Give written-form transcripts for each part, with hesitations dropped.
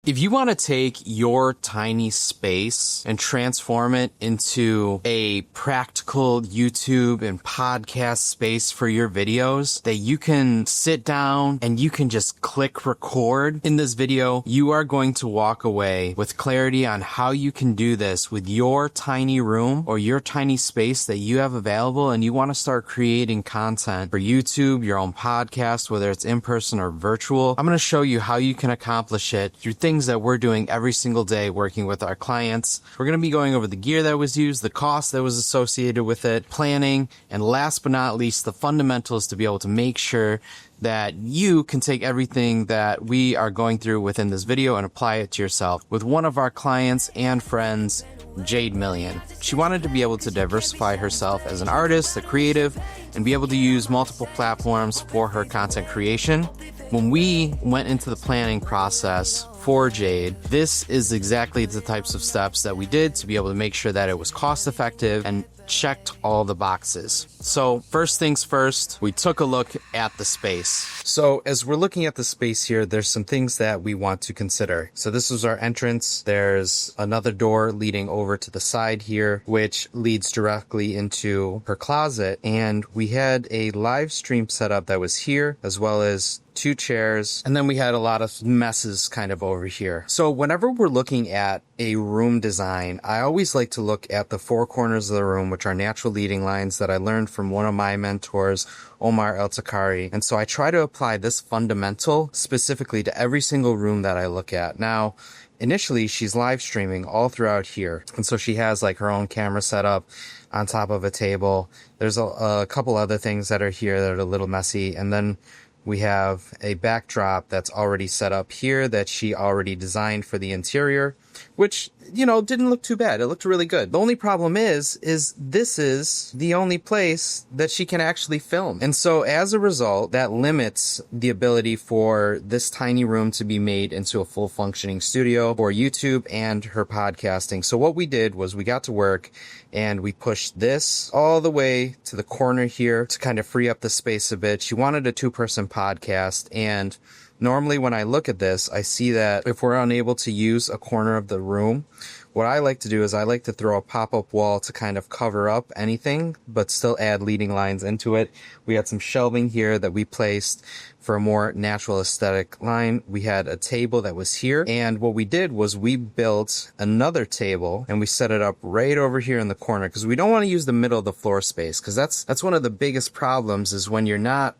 If you want to take your tiny space and transform it into a practical YouTube and podcast space for your videos that you can sit down and you can just click record in this video, you are going to walk away with clarity on how you can do this with your tiny room or your tiny space that you have available, and you want to start creating content for YouTube, your own podcast, whether it's in person or virtual. I'm going to show you how you can accomplish it through things that we're doing every single day working with our clients. We're going to be going over the gear that was used, the cost that was associated with it, planning, and last but not least, the fundamentals to be able to make sure that you can take everything that we are going through within this video and apply it to yourself. With one of our clients and friends, Jade Million. She wanted to be able to diversify herself as an artist, a creative, and be able to use multiple platforms for her content creation. When we went into the planning process for Jade, this is exactly the types of steps that we did to be able to make sure that it was cost effective and checked all the boxes. So first things first, we took a look at the space. So as we're looking at the space here, there's some things that we want to consider. So this is our entrance. There's another door leading over to the side here, which leads directly into her closet. And we had a live stream setup that was here, as well as 2 chairs, and then we had a lot of messes kind of over here. So whenever we're looking at a room design, I always like to look at the 4 corners of the room, which are natural leading lines that I learned from one of my mentors, Omar El-Takari. And so I try to apply this fundamental specifically to every single room that I look at. Now, initially, she's live streaming all throughout here. And so she has like her own camera set up on top of a table. There's a couple other things that are here that are a little messy. And then we have a backdrop that's already set up here that she already designed for the interior, which, you know, didn't look too bad. It looked really good. The only problem is this is the only place that she can actually film. And so as a result, that limits the ability for this tiny room to be made into a full functioning studio for YouTube and her podcasting. So what we did was we got to work and we pushed this all the way to the corner here to kind of free up the space a bit. She wanted a 2-person podcast, and normally when I look at this, I see that if we're unable to use a corner of the room, what I like to do is I like to throw a pop-up wall to kind of cover up anything, but still add leading lines into it. We had some shelving here that we placed for a more natural aesthetic line. We had a table that was here, and what we did was we built another table and we set it up right over here in the corner, because we don't want to use the middle of the floor space, because that's one of the biggest problems is when you're not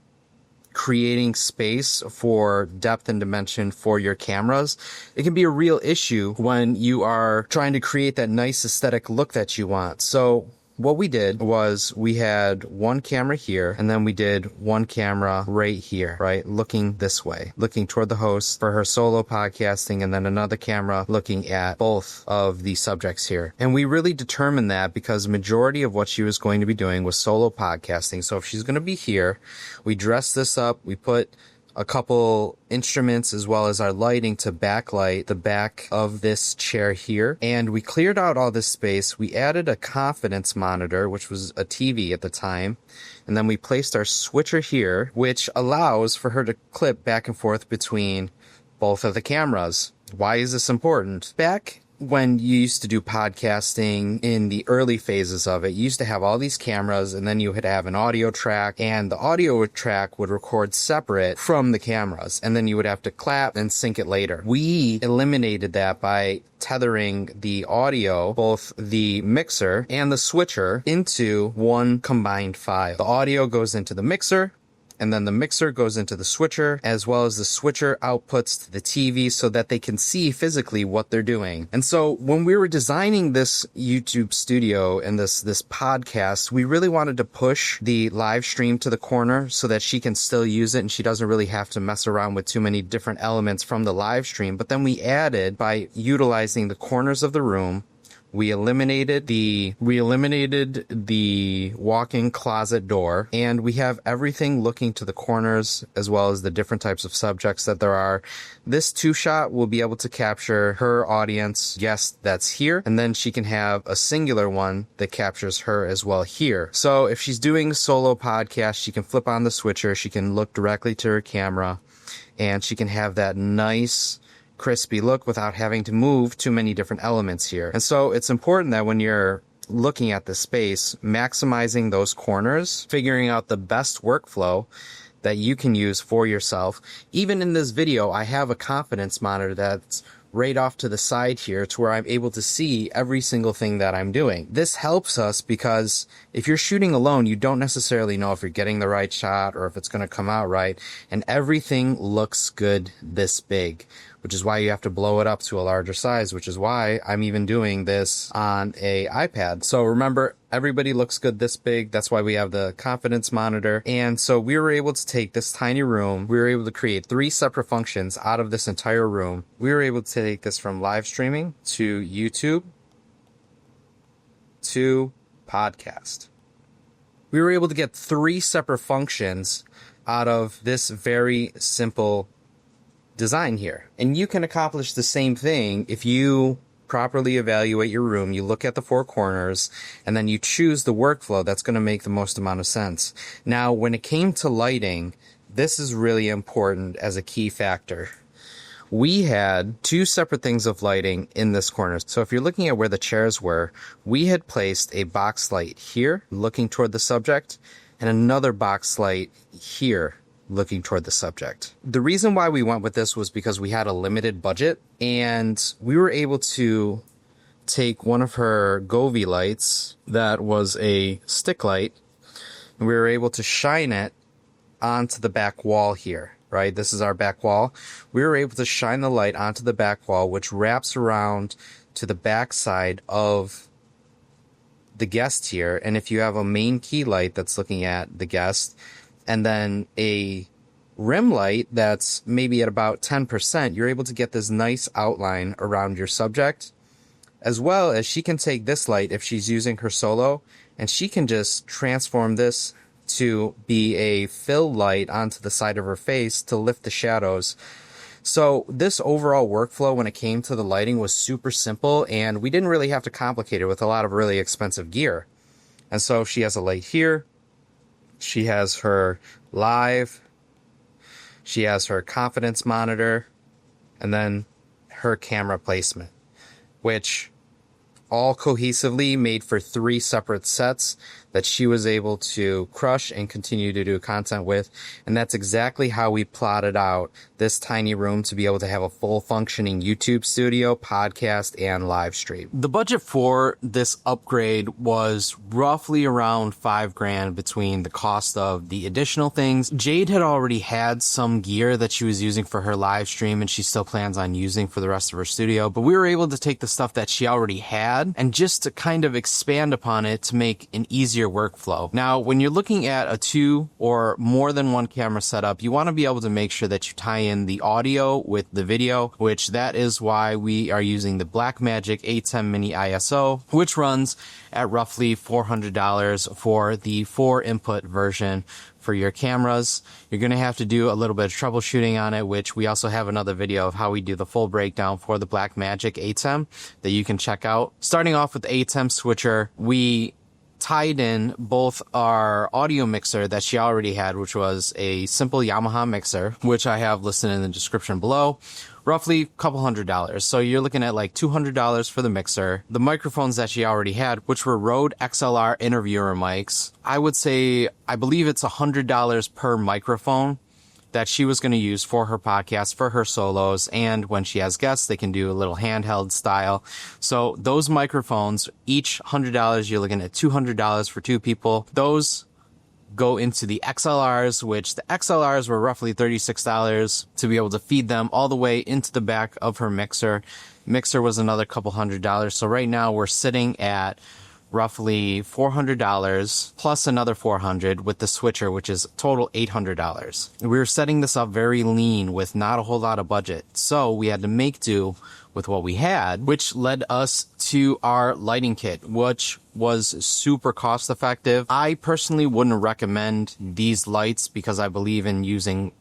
creating space for depth and dimension for your cameras. It can be a real issue when you are trying to create that nice aesthetic look that you want. So what we did was we had one camera here, and then we did one camera right here, right? Looking this way, looking toward the host for her solo podcasting, and then another camera looking at both of the subjects here. And we really determined that because majority of what she was going to be doing was solo podcasting. So if she's going to be here, we dressed this up, we put a couple instruments as well as our lighting to backlight the back of this chair here. And we cleared out all this space. We added a confidence monitor, which was a TV at the time. And then we placed our switcher here, which allows for her to clip back and forth between both of the cameras. Why is this important? Back when you used to do podcasting in the early phases of it, you used to have all these cameras, and then you would have an audio track, and the audio track would record separate from the cameras, and then you would have to clap and sync it later. We eliminated that by tethering the audio, both the mixer and the switcher, into one combined file. The audio goes into the mixer, and then the mixer goes into the switcher, as well as the switcher outputs to the TV so that they can see physically what they're doing. And so when we were designing this YouTube studio and this podcast, we really wanted to push the live stream to the corner so that she can still use it and she doesn't really have to mess around with too many different elements from the live stream. But then we added, by utilizing the corners of the room, we eliminated the walk-in closet door, and we have everything looking to the corners as well as the different types of subjects that there are. This 2-shot will be able to capture her audience guest that's here, and then she can have a singular one that captures her as well here. So if she's doing a solo podcast, she can flip on the switcher, she can look directly to her camera, and she can have that nice crispy look without having to move too many different elements here. And so it's important that when you're looking at the space, maximizing those corners, figuring out the best workflow that you can use for yourself. Even in this video, I have a confidence monitor that's right off to the side here to where I'm able to see every single thing that I'm doing. This helps us because if you're shooting alone, you don't necessarily know if you're getting the right shot or if it's going to come out right. And everything looks good this big, which is why you have to blow it up to a larger size, which is why I'm even doing this on a iPad. So remember, everybody looks good this big. That's why we have the confidence monitor. And so we were able to take this tiny room. We were able to create 3 separate functions out of this entire room. We were able to take this from live streaming to YouTube to podcast. We were able to get 3 separate functions out of this very simple design here. And you can accomplish the same thing if you properly evaluate your room, you look at the 4 corners, and then you choose the workflow that's going to make the most amount of sense. Now, when it came to lighting, this is really important as a key factor. We had 2 separate things of lighting in this corner. So if you're looking at where the chairs were, we had placed a box light here looking toward the subject and another box light here looking toward the subject. The reason why we went with this was because we had a limited budget and we were able to take one of her Govee lights that was a stick light and we were able to shine it onto the back wall here, right? This is our back wall. We were able to shine the light onto the back wall, which wraps around to the back side of the guest here. And if you have a main key light that's looking at the guest, and then a rim light that's maybe at about 10%, you're able to get this nice outline around your subject, as well as she can take this light if she's using her solo, and she can just transform this to be a fill light onto the side of her face to lift the shadows. So this overall workflow when it came to the lighting was super simple, and we didn't really have to complicate it with a lot of really expensive gear. And so she has a light here. She has her live, she has her confidence monitor, and then her camera placement, which all cohesively made for 3 separate sets that she was able to crush and continue to do content with. And that's exactly how we plotted out this tiny room to be able to have a full functioning YouTube studio, podcast, and live stream. The budget for this upgrade was roughly around $5,000 between the cost of the additional things. Jade had already had some gear that she was using for her live stream and she still plans on using for the rest of her studio, but we were able to take the stuff that she already had and just to kind of expand upon it to make an easier workflow. Now, when you're looking at a 2 or more than 1 camera setup, you want to be able to make sure that you tie in the audio with the video, which that is why we are using the Blackmagic ATEM Mini ISO, which runs at roughly $400 for the 4 input version for your cameras. You're going to have to do a little bit of troubleshooting on it, which we also have another video of how we do the full breakdown for the Blackmagic ATEM that you can check out. Starting off with the ATEM switcher, we tied in both our audio mixer that she already had, which was a simple Yamaha mixer, which I have listed in the description below, roughly a couple $100. So you're looking at like $200 for the mixer. The microphones that she already had, which were Rode XLR interviewer mics, I would say, I believe it's $100 per microphone that she was going to use for her podcast, for her solos, and when she has guests, they can do a little handheld style. So those microphones, each $100, you're looking at $200 for 2 people. Those go into the XLRs, which the XLRs were roughly $36 to be able to feed them all the way into the back of her mixer. Mixer was another couple $100. So right now we're sitting at roughly $400 plus another $400 with the switcher, which is total $800. We were setting this up very lean with not a whole lot of budget. So we had to make do with what we had, which led us to our lighting kit, which was super cost effective. I personally wouldn't recommend these lights because I believe in using,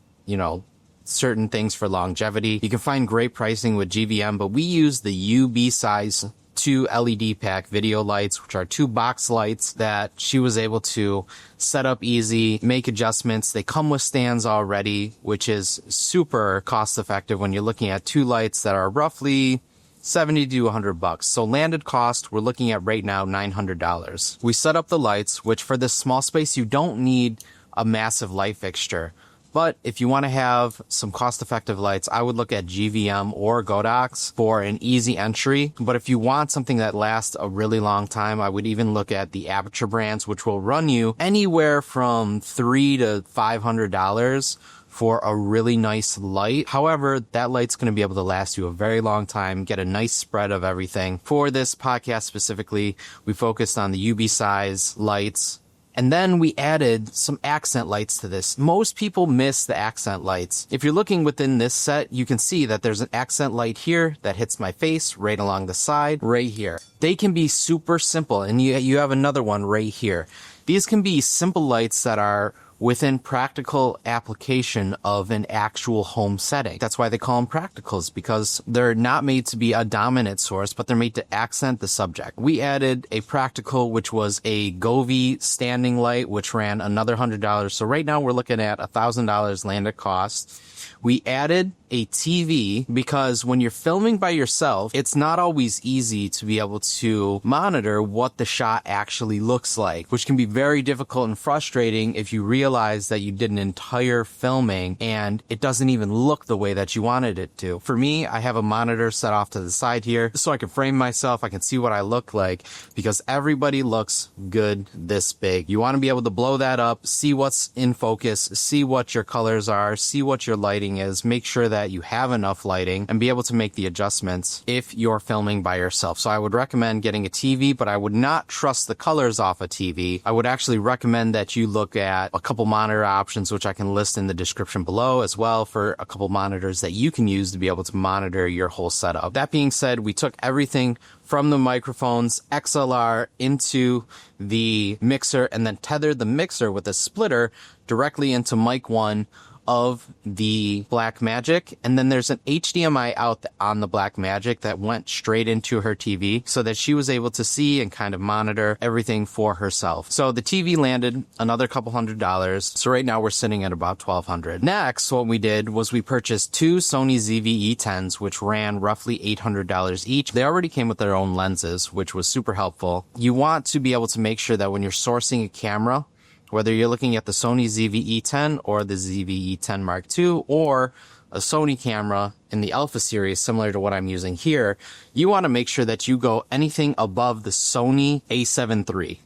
certain things for longevity. You can find great pricing with GVM, but we use the UB size 2 LED pack video lights, which are 2 box lights that she was able to set up easy, make adjustments. They come with stands already, which is super cost effective when you're looking at 2 lights that are roughly $70 to $100. So landed cost, we're looking at right now $900. We set up the lights, which for this small space, you don't need a massive light fixture. But if you want to have some cost-effective lights, I would look at GVM or Godox for an easy entry. But if you want something that lasts a really long time, I would even look at the Aperture brands, which will run you anywhere from $300 to $500 for a really nice light. However, that light's going to be able to last you a very long time, get a nice spread of everything. For this podcast specifically, we focused on the UV size lights. And then we added some accent lights to this. Most people miss the accent lights. If you're looking within this set, you can see that there's an accent light here that hits my face right along the side, right here. They can be super simple, and you have another one right here. These can be simple lights that are within practical application of an actual home setting. That's why they call them practicals, because they're not made to be a dominant source, but they're made to accent the subject. We added a practical, which was a Govee standing light, which ran another $100. So right now we're looking at $1,000 landed cost. We added a TV because when you're filming by yourself, it's not always easy to be able to monitor what the shot actually looks like, which can be very difficult and frustrating if you realize that you did an entire filming and it doesn't even look the way that you wanted it to. For me, I have a monitor set off to the side here so I can frame myself. I can see what I look like because everybody looks good this big. You want to be able to blow that up, see what's in focus, see what your colors are, see what your lighting is, make sure that you have enough lighting and be able to make the adjustments if you're filming by yourself. So I would recommend getting a TV, but I would not trust the colors off a TV. I would actually recommend that you look at a couple monitor options, which I can list in the description below as well, for a couple monitors that you can use to be able to monitor your whole setup. That being said, we took everything from the microphones, XLR, into the mixer, and then tethered the mixer with a splitter directly into mic 1 of the Blackmagic, and then there's an HDMI out on the Blackmagic that went straight into her TV so that she was able to see and kind of monitor everything for herself. So the TV landed another couple $100. So right now we're sitting at about $1,200. Next, what we did was we purchased 2 Sony ZV-E10s, which ran roughly $800 each. They already came with their own lenses, which was super helpful. You want to be able to make sure that when you're sourcing a camera, whether you're looking at the Sony ZV-E10 or the ZV-E10 Mark II or a Sony camera in the Alpha series, similar to what I'm using here, you want to make sure that you go anything above the Sony a7 III.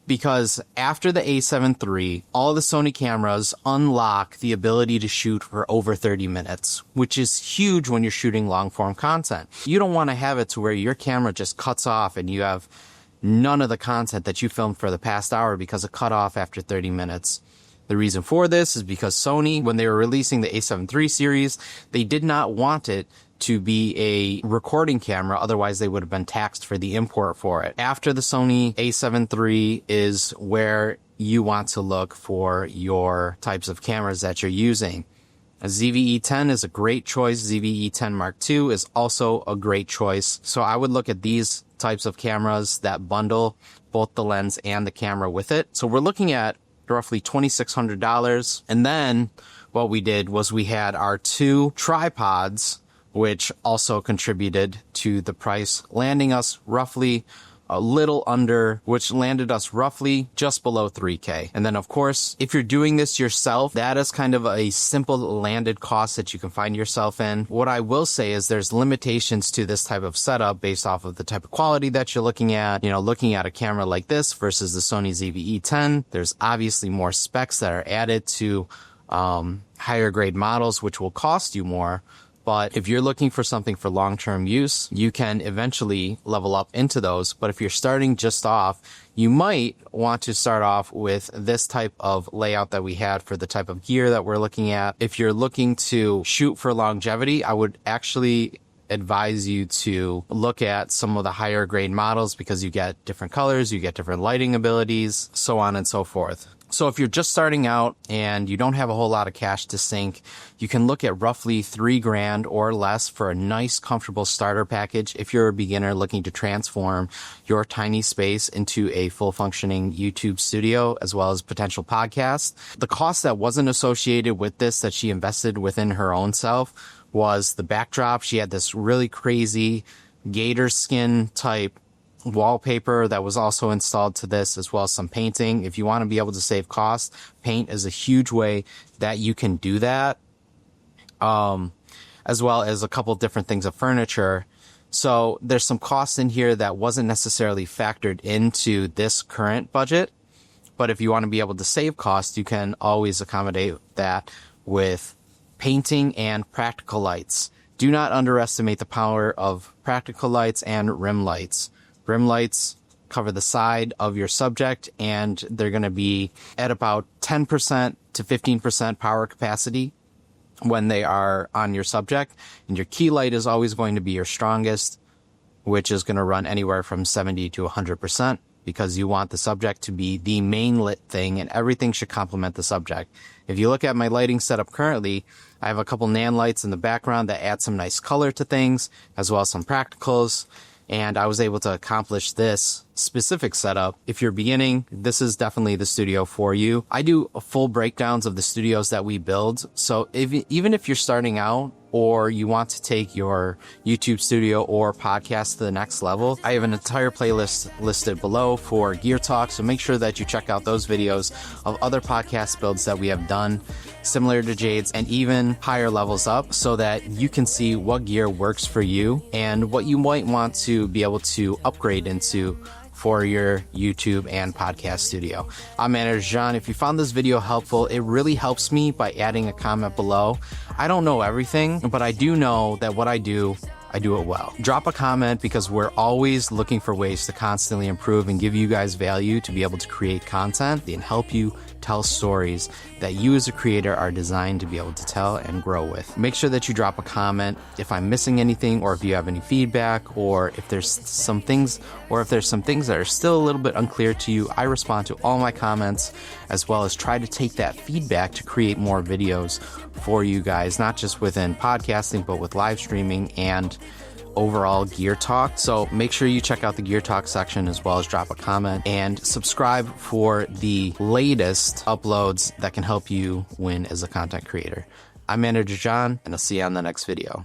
Because after the a7 III, all the Sony cameras unlock the ability to shoot for over 30 minutes, which is huge when you're shooting long-form content. You don't want to have it to where your camera just cuts off and you have none of the content that you filmed for the past hour because it cut off after 30 minutes. The reason for this is because Sony, when they were releasing the a7 III series, they did not want it to be a recording camera, otherwise they would have been taxed for the import for it. After the Sony a7 III is where you want to look for your types of cameras that you're using. A ZV-E10 is a great choice. ZV-E10 Mark II is also a great choice. So I would look at these types of cameras that bundle both the lens and the camera with it. So we're looking at roughly $2,600. And then what we did was we had our 2 tripods, which also contributed to the price, landing us roughly a little under, which landed us roughly just below $3K. And then of course, if you're doing this yourself, that is kind of a simple landed cost that you can find yourself in. What I will say is there's limitations to this type of setup based off of the type of quality that you're looking at. You know, looking at a camera like this versus the Sony ZV-E10, there's obviously more specs that are added to higher grade models, which will cost you more. But if you're looking for something for long-term use, you can eventually level up into those. But if you're starting just off, you might want to start off with this type of layout that we had for the type of gear that we're looking at. If you're looking to shoot for longevity, I would actually advise you to look at some of the higher grade models because you get different colors, you get different lighting abilities, so on and so forth. So if you're just starting out and you don't have a whole lot of cash to sink, you can look at roughly $3,000 or less for a nice, comfortable starter package if you're a beginner looking to transform your tiny space into a full functioning YouTube studio as well as potential podcast. The cost that wasn't associated with this that she invested within her own self was the backdrop. She had this really crazy gator skin type wallpaper that was also installed to this, as well as some painting. If you want to be able to save costs, paint is a huge way that you can do that, as well as a couple different things of furniture. So there's some costs in here that wasn't necessarily factored into this current budget, but if you want to be able to save costs, you can always accommodate that with painting and practical lights. Do not underestimate the power of practical lights and rim lights. Rim lights cover the side of your subject, and they're going to be at about 10% to 15% power capacity when they are on your subject. And your key light is always going to be your strongest, which is going to run anywhere from 70 to 100%, because you want the subject to be the main lit thing, and everything should complement the subject. If you look at my lighting setup currently, I have a couple nan lights in the background that add some nice color to things, as well as some practicals. And I was able to accomplish this specific setup. If you're beginning, this is definitely the studio for you. I do full breakdowns of the studios that we build. So even if you're starting out or you want to take your YouTube studio or podcast to the next level, I have an entire playlist listed below for gear talk. So make sure that you check out those videos of other podcast builds that we have done similar to Jade's and even higher levels up, so that you can see what gear works for you and what you might want to be able to upgrade into for your YouTube and podcast studio. I'm Manager John. If you found this video helpful, it really helps me by adding a comment below. I don't know everything, but I do know that what I do it well. Drop a comment, because we're always looking for ways to constantly improve and give you guys value to be able to create content and help you tell stories that you as a creator are designed to be able to tell and grow with. Make sure that you drop a comment if I'm missing anything, or if you have any feedback, or if there's some things that are still a little bit unclear to you. I respond to all my comments, as well as try to take that feedback to create more videos for you guys, not just within podcasting, but with live streaming and overall gear talk. So make sure you check out the gear talk section, as well as drop a comment and subscribe for the latest uploads that can help you win as a content creator. I'm Manager John, and I'll see you on the next video.